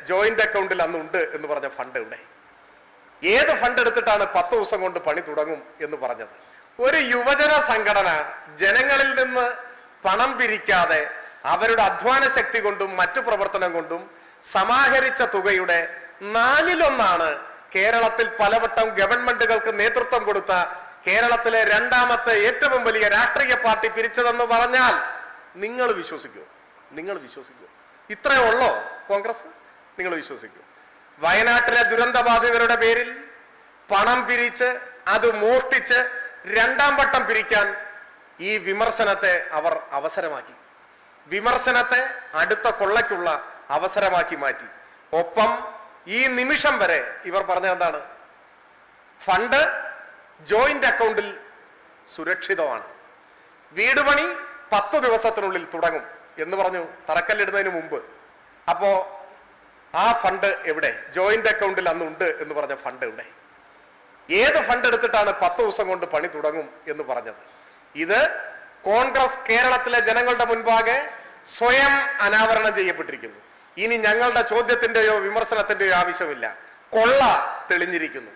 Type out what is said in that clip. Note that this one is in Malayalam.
ജോയിന്റ് അക്കൗണ്ടിൽ അന്നുണ്ട് എന്ന് പറഞ്ഞ ഫണ്ട് ഇവിടെ? ഏത് ഫണ്ട് എടുത്തിട്ടാണ് 10 ദിവസം കൊണ്ട് പണി തുടങ്ങും എന്ന് പറഞ്ഞത്? ഒരു യുവജന സംഘടന ജനങ്ങളിൽ നിന്ന് പണം പിരിക്കാതെ അവരുടെ അധ്വാന ശക്തി കൊണ്ടും മറ്റു പ്രവർത്തനം കൊണ്ടും സമാഹരിച്ച തുകയുടെ 1/4 കേരളത്തിൽ പലവട്ടം ഗവൺമെന്റുകൾക്ക് നേതൃത്വം കൊടുത്ത കേരളത്തിലെ രണ്ടാമത്തെ ഏറ്റവും വലിയ രാഷ്ട്രീയ പാർട്ടി പിരിച്ചതെന്ന് പറഞ്ഞാൽ നിങ്ങൾ വിശ്വസിക്കൂ? നിങ്ങൾ വിശ്വസിക്കൂ? ഇത്രയേ ഉള്ളോ കോൺഗ്രസ്? നിങ്ങൾ വിശ്വസിക്കൂ? വയനാട്ടിലെ ദുരന്തബാധിതരുടെ പേരിൽ പണം പിരിച്ച് അത് മോഷ്ടിച്ച് 2ാം വട്ടം പിരിക്കാൻ ഈ വിമർശനത്തെ അവർ അവസരമാക്കി. വിമർശനത്തെ അടുത്ത കൊള്ളയ്ക്കുള്ള അവസരമാക്കി മാറ്റി. ഒപ്പം ഈ നിമിഷം വരെ ഇവർ പറഞ്ഞ എന്താണ്? ഫണ്ട് ജോയിന്റ് അക്കൗണ്ടിൽ സുരക്ഷിതമാണ്, വീട് പണി 10 ദിവസത്തിനുള്ളിൽ തുടങ്ങും എന്ന് പറഞ്ഞു തറക്കല്ലിടുന്നതിന് മുമ്പ്. അപ്പോ ആ ഫണ്ട് എവിടെ? ജോയിന്റ് അക്കൗണ്ടിൽ അന്നുണ്ട് എന്ന് പറഞ്ഞ ഫണ്ട് എവിടെ? ഏത് ഫണ്ട് എടുത്തിട്ടാണ് 10 ദിവസം കൊണ്ട് പണി തുടങ്ങും എന്ന് പറഞ്ഞത്? ഇത് കോൺഗ്രസ് കേരളത്തിലെ ജനങ്ങളുടെ മുൻപാകെ സ്വയം അനാവരണം ചെയ്യപ്പെട്ടിരിക്കുന്നു. ഇനി ഞങ്ങളുടെ ചോദ്യത്തിന്റെയോ വിമർശനത്തിന്റെയോ ആവശ്യമില്ല. കൊള്ള തെളിഞ്ഞിരിക്കുന്നു.